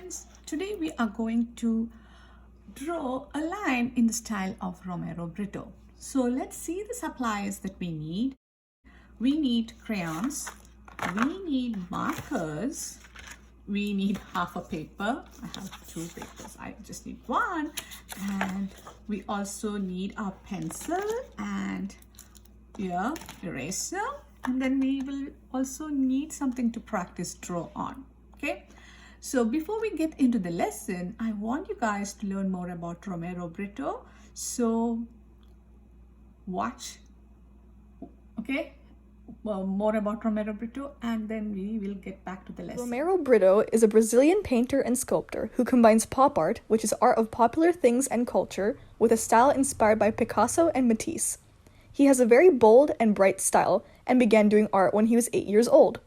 friends, today we are going to draw a line in the style of Romero Britto. So let's see the supplies that we need. We need crayons, we need markers, we need half a paper. I have two papers, I just need one. And we also need our pencil and your eraser. And then we will also need something to practice draw on. Okay, so before we get into the lesson, I want you guys to learn more about Romero Britto. So watch, okay, more about Romero Britto, and then we will get back to the lesson. Romero Britto is a Brazilian painter and sculptor who combines pop art, which is art of popular things and culture, with a style inspired by Picasso and Matisse. He has a very bold and bright style and began doing art when he was 8 years old.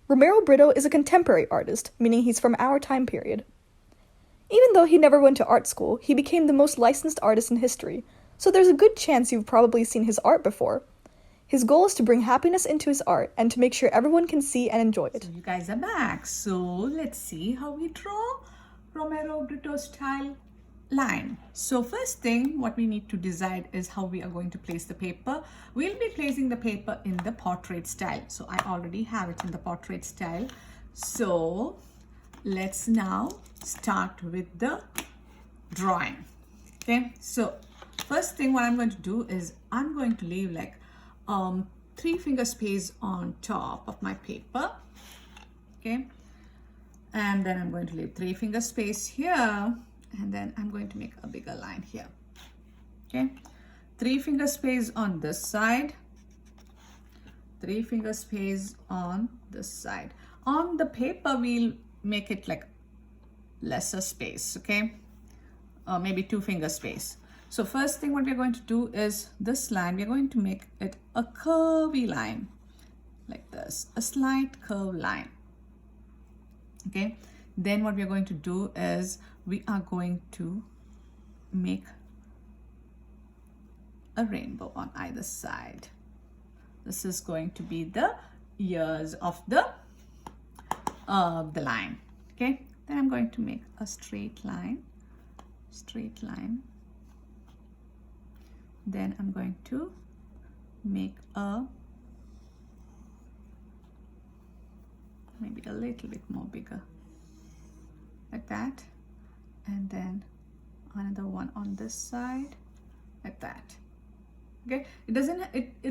Romero Britto is a contemporary artist, meaning he's from our time period. Even though he never went to art school, he became the most licensed artist in history, so there's a good chance you've probably seen his art before. His goal is to bring happiness into his art and to make sure everyone can see and enjoy it. So you guys are back. So let's see how we draw Romero Britto style line. So first thing what we need to decide is how we are going to place the paper. We'll be placing the paper in the portrait style. So I already have it in the portrait style. So let's now start with the drawing. Okay, so first thing what I'm going to do is I'm going to leave like 3 finger space on top of my paper. Okay, and then I'm going to leave 3 finger space here, and then I'm going to make a bigger line here. Okay, 3 finger space on this side, 3 finger space on this side. On the paper we'll make it like lesser space, okay, maybe 2 finger space. So first thing what we're going to do is this line, we're going to make it a curvy line like this, a slight curve line. Okay, then what we're going to do is we are going to make a rainbow on either side. This is going to be the ears of the line. Okay, then I'm going to make a straight line. Then I'm going to make maybe a little bit more bigger like that, and then another one on this side like that. Okay, it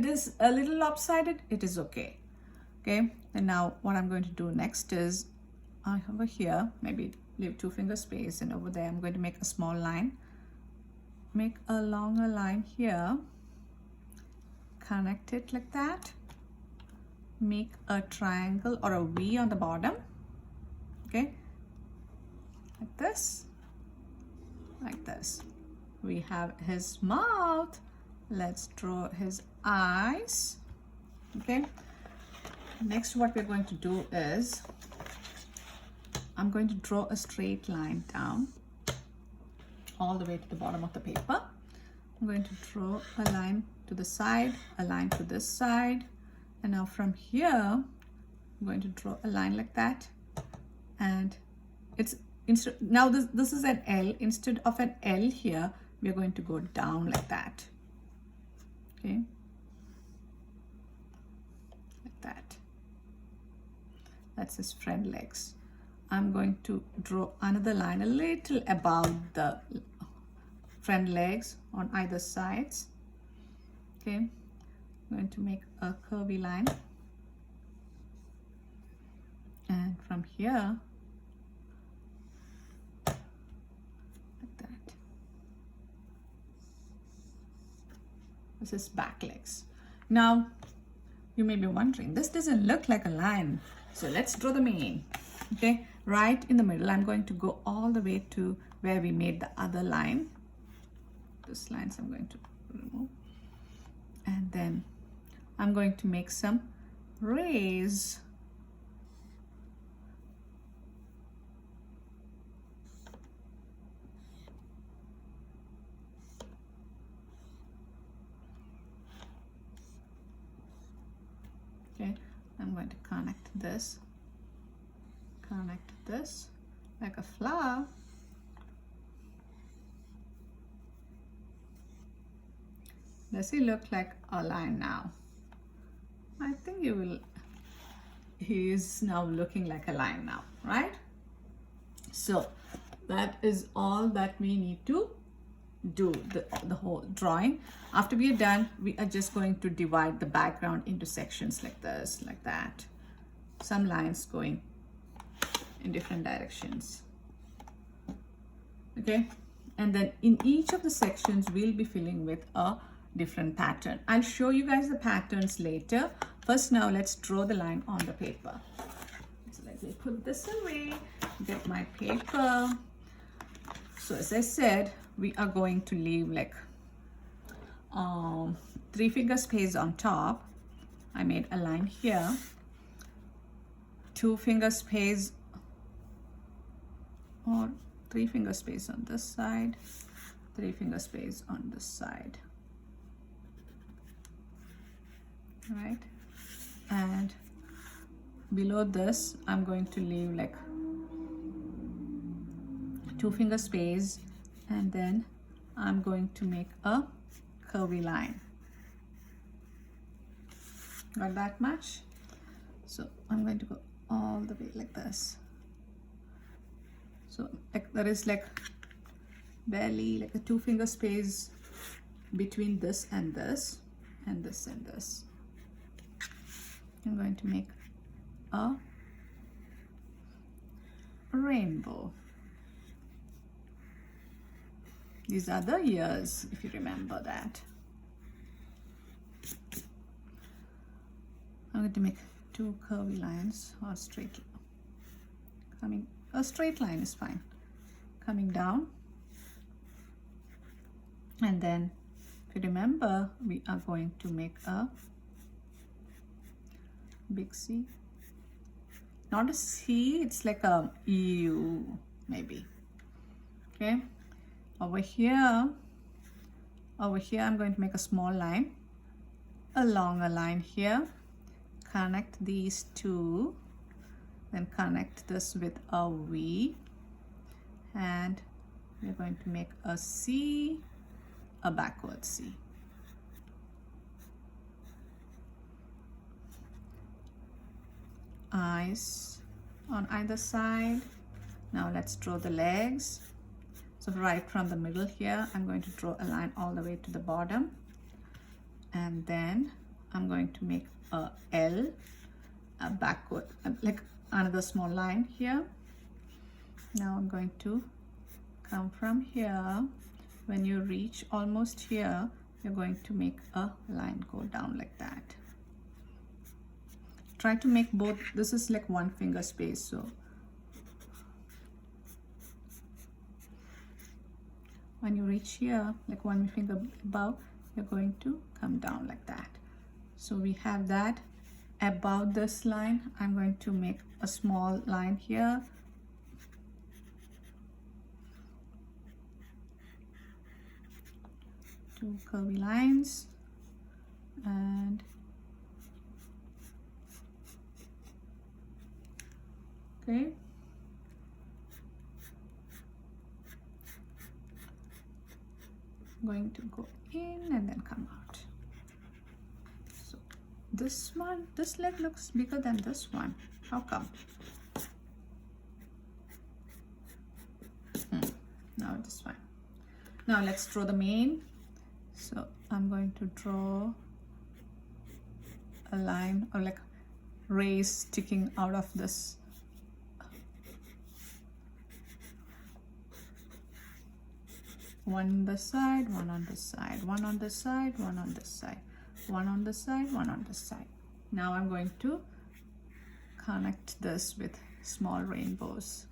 is a little lopsided, it is okay. Okay, and now what I'm going to do next is over here maybe leave 2 finger space, and over there I'm going to make a small line, make a longer line here, connect it like that, make a triangle or a V on the bottom. Okay, like this, like this. We have his mouth. Let's draw his eyes. Okay, next what we're going to do is I'm going to draw a straight line down all the way to the bottom of the paper. I'm going to draw a line to the side, a line to this side, and now from here I'm going to draw a line like that, and it's now this is an L. Instead of an L here, we are going to go down like that. Okay, like that. That's his front legs. I'm going to draw another line a little above the front legs on either sides. Okay, I'm going to make a curvy line, and from here like that. This is back legs. Now you may be wondering, this doesn't look like a line, so let's draw the mane. Okay, right in the middle I'm going to go all the way to where we made the other line. This line I'm going to remove, and then I'm going to make some rays. Okay, I'm going to connect this like a flower. Does he look like a line now? I think he is now looking like a line now, right? So that is all that we need to do, the whole drawing. After we are done, we are just going to divide the background into sections like this, like that. Some lines going in different directions. Okay, and then in each of the sections we'll be filling with a different pattern. I'll show you guys the patterns later. First, now let's draw the line on the paper. So let me put this away, get my paper. So as I said, we are going to leave like 3 finger space on top. I made a line here, 2 finger space or 3 finger space on this side, 3 finger space on this side, right? And below this I'm going to leave like 2 finger space, and then I'm going to make a curvy line. Got that much? So I'm going to go all the way like this. So like there is like barely like a 2 finger space between this and this and this and this. I'm going to make a rainbow. These are the ears, if you remember that. I'm going to make 2 curvy lines or straight. A straight line is fine. Coming down. And then, if you remember, we are going to make a big C. Not a C, it's like a U, maybe. Okay. Over here I'm going to make a small line, a longer line here, connect these two, then connect this with a V, and we're going to make a C, a backward C. Eyes on either side. Now let's draw the legs. So right from the middle here, I'm going to draw a line all the way to the bottom. And then I'm going to make a L, a backward, like another small line here. Now I'm going to come from here. When you reach almost here, you're going to make a line go down like that. Try to make both, this is like 1 finger space, so when you reach here, like 1 finger above, you're going to come down like that. So we have that. Above this line, I'm going to make a small line here. Two curvy lines, and okay. I'm going to go in and then come out. So this one, this leg looks bigger than this one. How come? Now it is fine. Now let's draw the mane. So I'm going to draw a line or like rays sticking out of this. One on this side, one on this side, one on this side, one on this side, one on this side, one on this side. Now I'm going to connect this with small rainbows.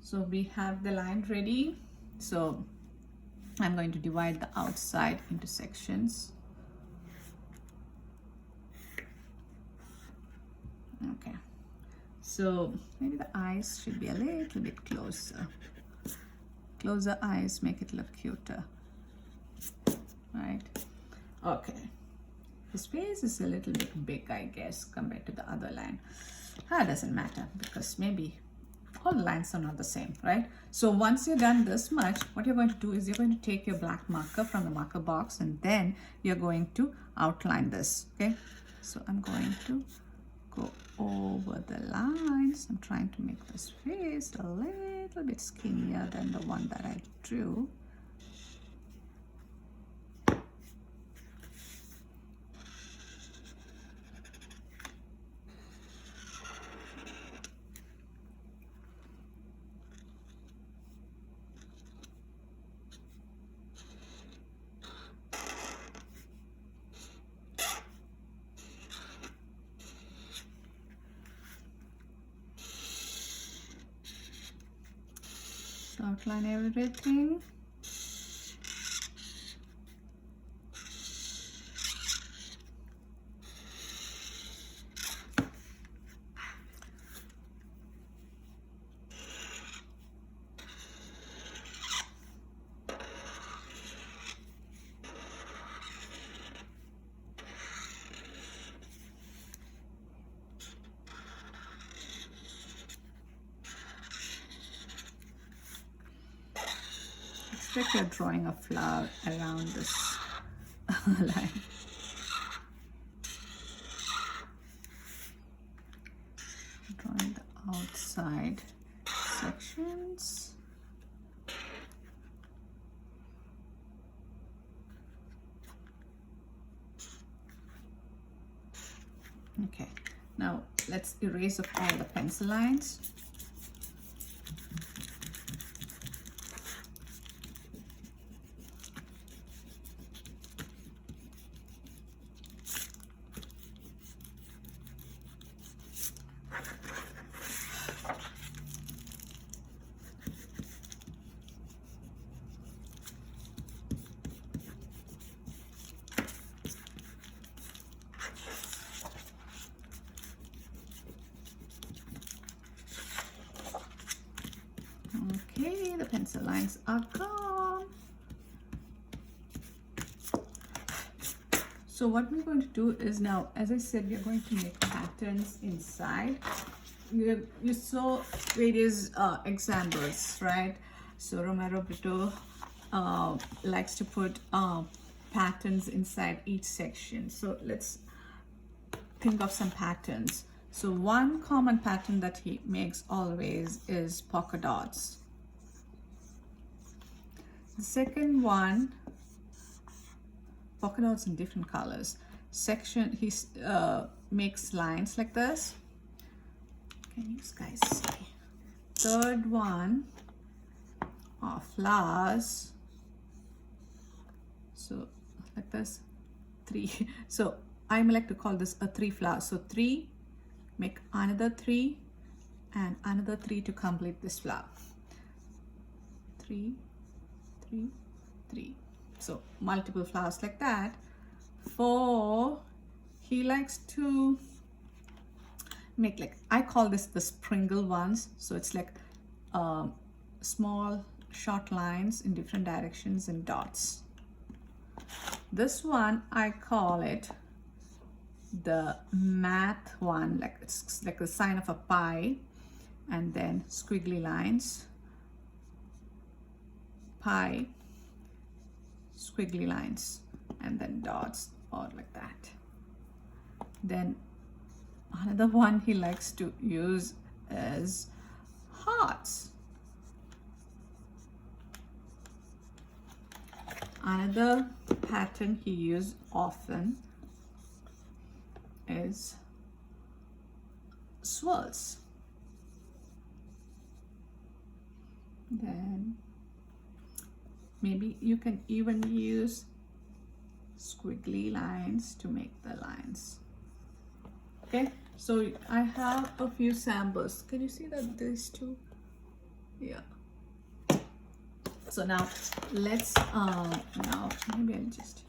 So we have the line ready. So I'm going to divide the outside into sections. Okay, so maybe the eyes should be a little bit closer. Close the eyes, make it look cuter. Right? Okay. His face is a little bit big, I guess, compared to the other line. That doesn't matter because maybe all the lines are not the same, right? So once you're done this much, what you're going to do is you're going to take your black marker from the marker box and then you're going to outline this, okay? So I'm going to go over the lines. I'm trying to make this face a little bit skinnier than the one that I drew. So outline everything. Like you're drawing a flower around this line. Drawing the outside sections. Okay, now let's erase off all the pencil lines. Okay, the pencil lines are gone. So what we're going to do is now, as I said, we're going to make patterns inside. You saw various examples, right? So Romero Britto likes to put patterns inside each section. So let's think of some patterns. So one common pattern that he makes always is polka dots. The second one, polka dots in different colors. Section, he makes lines like this. Can you guys see? Third one are flowers. So like this, 3. So I like to call this a 3 flowers. So 3, make another 3 and another 3 to complete this flower. 3, 3, 3. So multiple flowers like that. 4, he likes to make, like, I call this the sprinkle ones. So it's like small short lines in different directions and dots. This one I call it the math one, like it's like the sign of a pie and then squiggly lines, pie, squiggly lines, and then dots, or like that. Then another one he likes to use is hearts. Another pattern he uses often is swirls. Then maybe you can even use squiggly lines to make the lines. Okay, so I have a few samples. Can you see that these two? Yeah. So now let's now maybe I'll just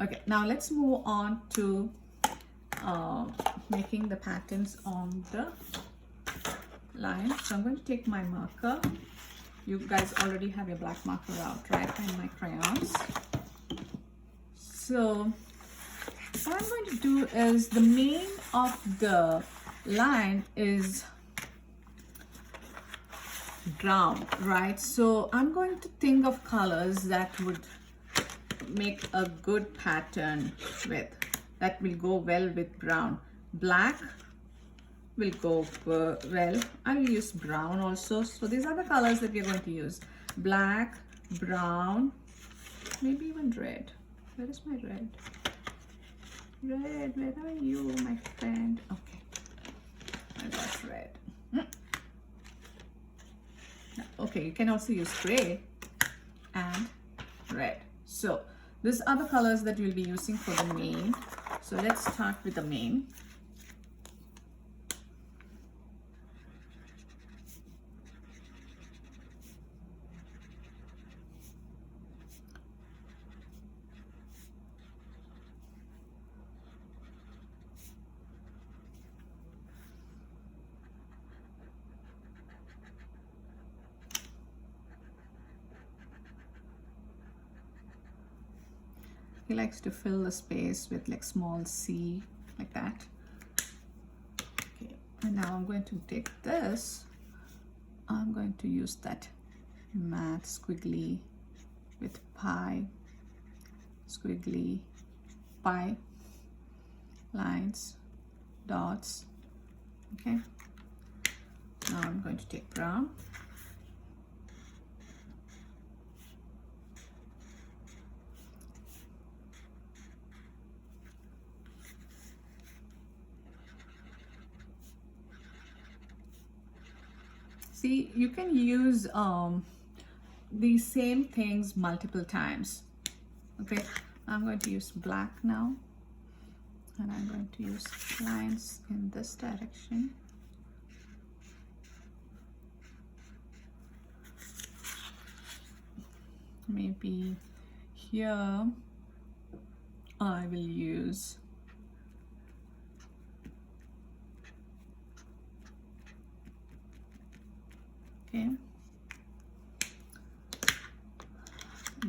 okay, now let's move on to making the patterns on the line. So I'm going to take my marker. You guys already have your black marker out, right? And my crayons. So what I'm going to do is, the main of the line is brown, right? So I'm going to think of colors that would make a good pattern with, that will go well with brown. Black will go well. I'll use brown also. So these are the colors that we're going to use: black, brown, maybe even red. Where is my red? Red, where are you, my friend? Okay, I got red. Okay, you can also use gray and red. So these are the colors that we'll be using for the main. So let's start with the main. He likes to fill the space with like small C, like that. Okay, and now I'm going to take this. I'm going to use that matte squiggly with pie, squiggly, pie, lines, dots. Okay, now I'm going to take brown. See, you can use these same things multiple times. Okay, I'm going to use black now, and I'm going to use lines in this direction. Maybe here I will use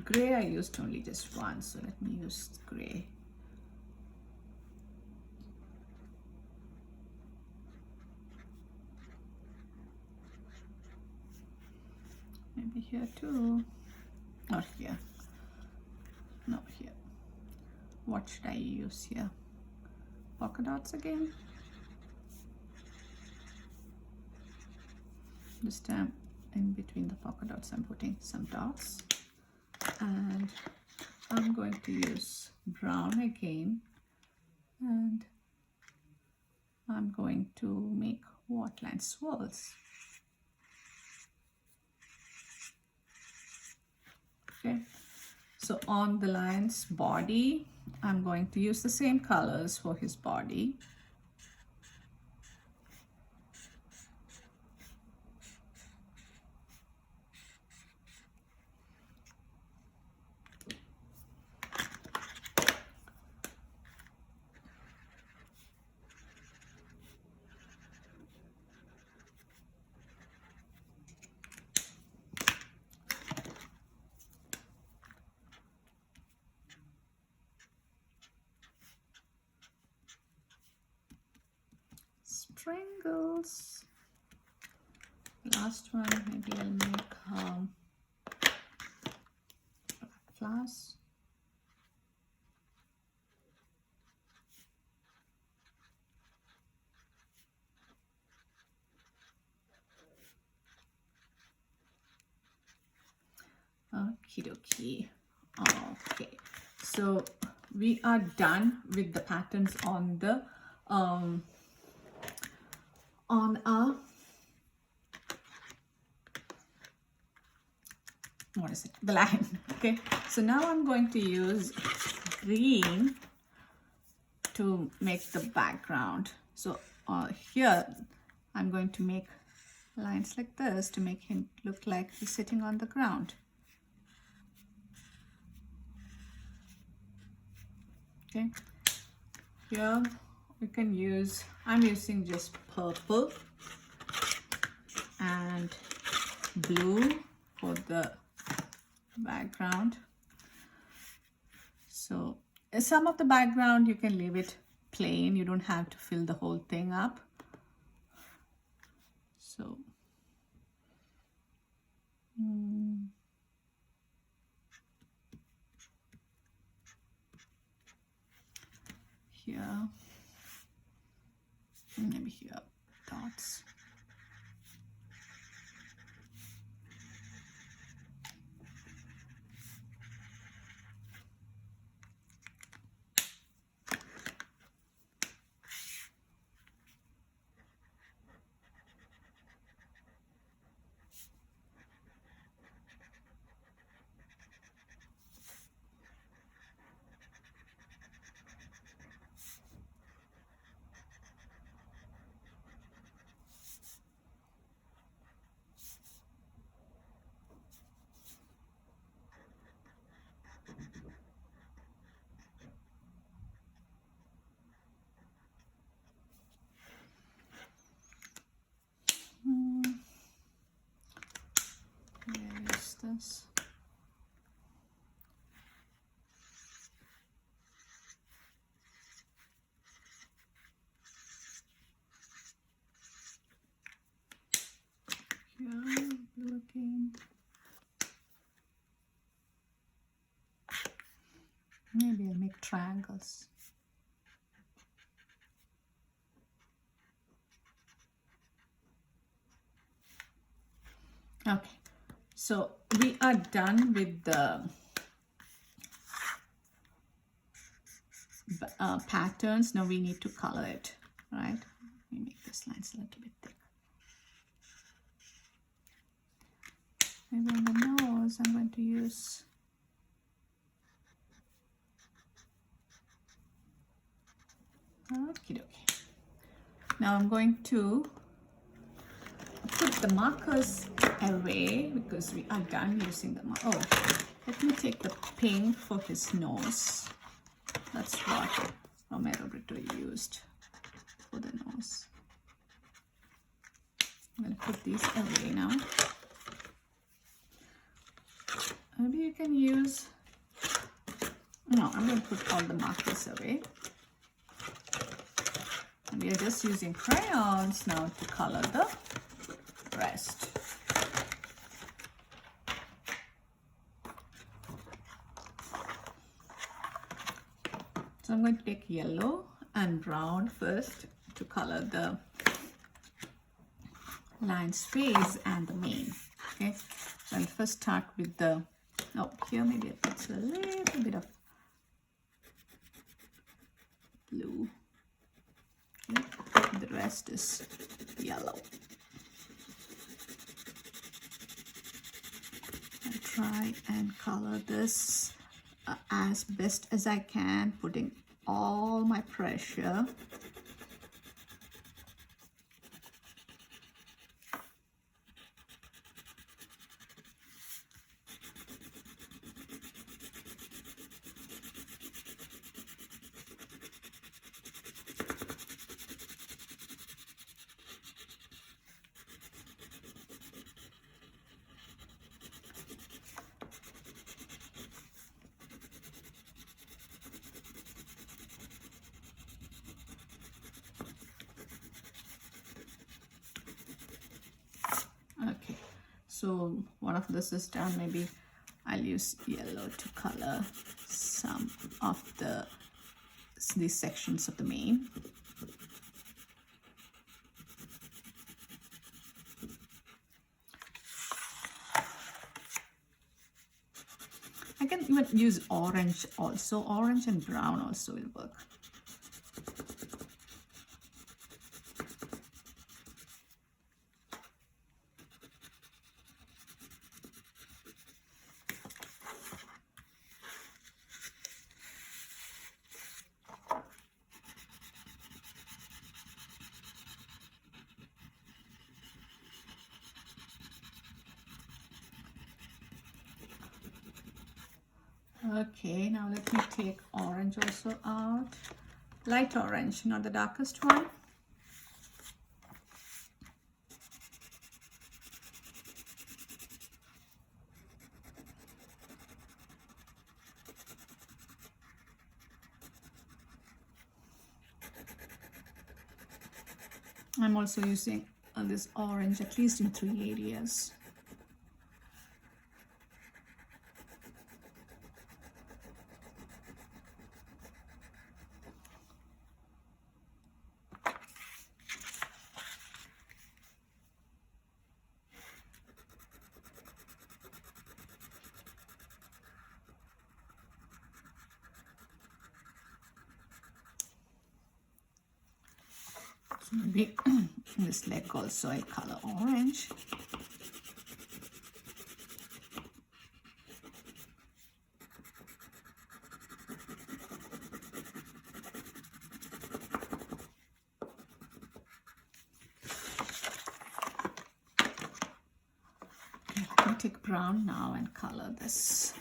gray. I used only just one, so let me use gray. Maybe here too. Not here. No, here. What should I use here? Polka dots again. This time in between the polka dots I'm putting some dots, and I'm going to use brown again, and I'm going to make waterline swirls. Okay, so on the lion's body, I'm going to use the same colors for his body. Triangles. Last one, maybe I'll make flowers. Okie dokie. Okay, so we are done with the patterns on the on our, what is it, the line. Okay, so now I'm going to use green to make the background. So here I'm going to make lines like this to make him look like he's sitting on the ground. Okay, here You can use, I'm using just purple and blue for the background. So some of the background you can leave it plain, you don't have to fill the whole thing up. So here, maybe here, dots. Where is this? Here, blue again. Maybe I'll make triangles. Okay, so we are done with the patterns. Now we need to color it, right? Let me make this lines a little bit thick. Maybe on the nose I'm going to use okay. Now I'm going to put the markers away because we are done using the marker. Oh, let me take the pink for his nose. That's what Romero Britto used for the nose. I'm going to put these away now. Maybe you can use, no, I'm going to put all the markers away. And we are just using crayons now to color the rest. So I'm going to take yellow and brown first to color the lion's face and the mane. Okay, so I'll first start with the, oh, here maybe I'll put a little bit of blue. Okay. The rest is yellow. I'll try and color this as best as I can, putting all my pressure. Okay, so one of this is done. Maybe I'll use yellow to color some of these sections of the mane. I can even use orange also. Orange and brown also will work. Okay, now let me take orange also out light orange, not the darkest one. I'm also using this orange at least in 3 areas. So maybe this leg also I color orange. Okay, let me take brown now and color this.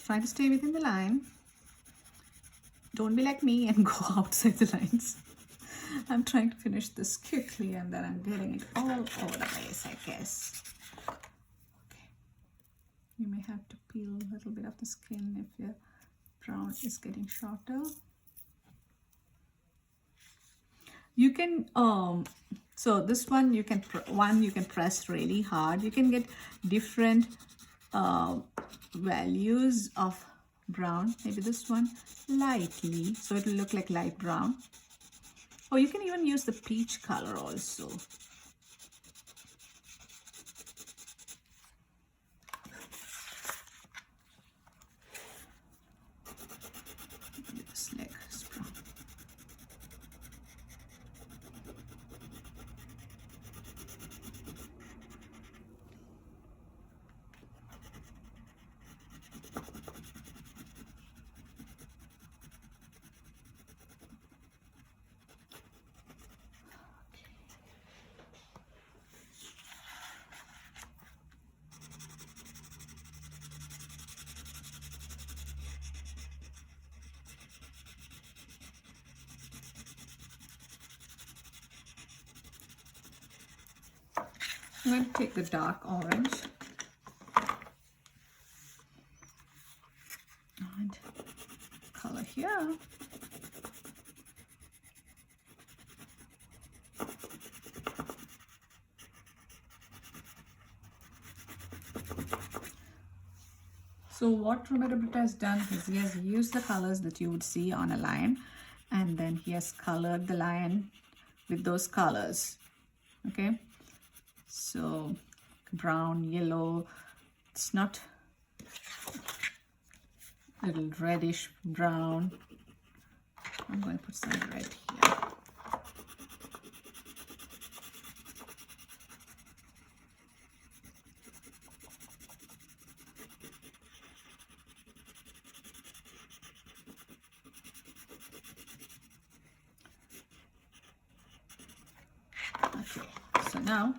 Try to stay within the line. Don't be like me and go outside the lines. I'm trying to finish this quickly and then I'm getting it all over the place, I guess. Okay. You may have to peel a little bit of the skin if your brown is getting shorter. You can so this one you can press really hard. You can get different values of brown. Maybe this one lightly, so it will look like light brown. Or you can even use the peach color also. This leg is brown. I'm going to take the dark orange and color here. So what Romero Britto has done is he has used the colors that you would see on a lion, and then he has colored the lion with those colors. Okay, so brown, yellow, it's not little reddish brown. I'm going to put some red here. Okay, so now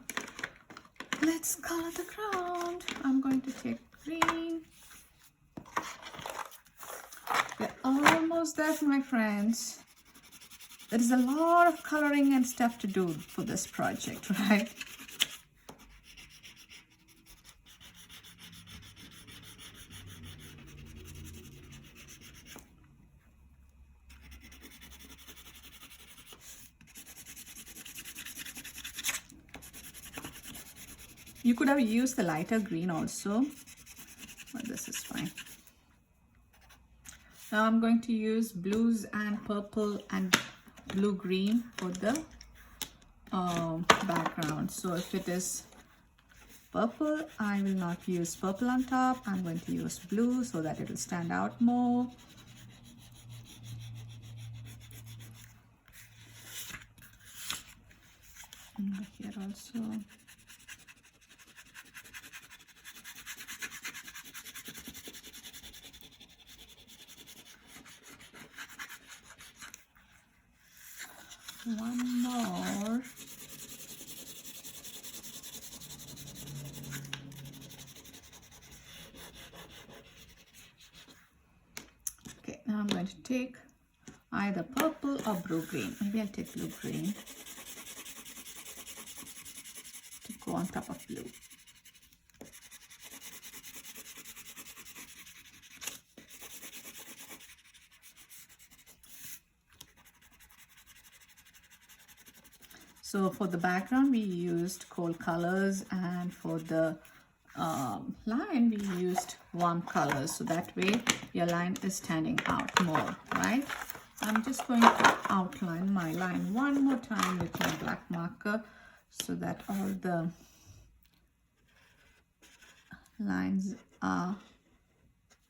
let's color the ground. I'm going to take green. We're almost there, my friends. There is a lot of coloring and stuff to do for this project, right? You could have used the lighter green also, but this is fine. Now I'm going to use blues and purple and blue-green for the background. So if it is purple, I will not use purple on top. I'm going to use blue so that it will stand out more. And here also. One more. I'm going to take either purple or blue-green. Maybe I'll take blue-green to go on top of blue. So for the background, we used cold colors, and for the line, we used warm colors. So that way your line is standing out more, right? I'm just going to outline my line one more time with my black marker so that all the lines are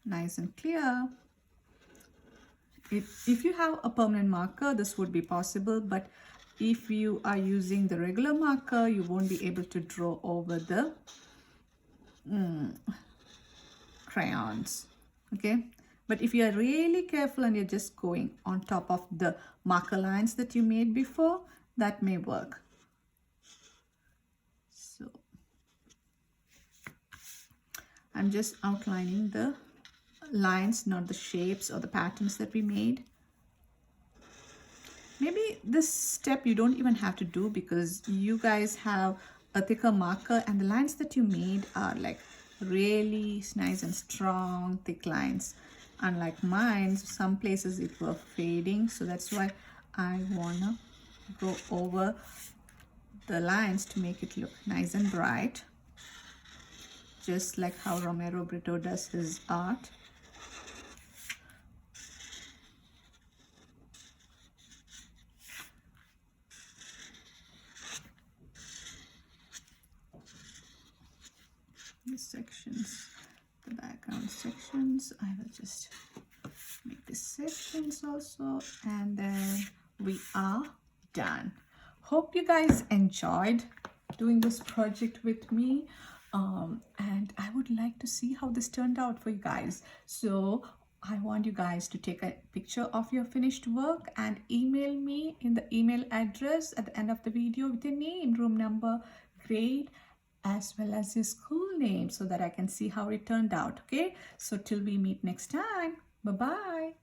nice and clear. If you have a permanent marker, this would be possible, but if you are using the regular marker, you won't be able to draw over the crayons, okay? But if you are really careful and you're just going on top of the marker lines that you made before, that may work. So I'm just outlining the lines, not the shapes or the patterns that we made. Maybe this step you don't even have to do because you guys have a thicker marker and the lines that you made are like really nice and strong, thick lines. Unlike mine, some places it were fading, so that's why I wanna go over the lines to make it look nice and bright, just like how Romero Britto does his art. The sections, the background sections, I will just make the sections also, and then we are done. Hope you guys enjoyed doing this project with me, and I would like to see how this turned out for you guys. So I want you guys to take a picture of your finished work and email me in the email address at the end of the video with your name, room number, grade, as well as your school name, so that I can see how it turned out. Okay, so till we meet next time, bye bye.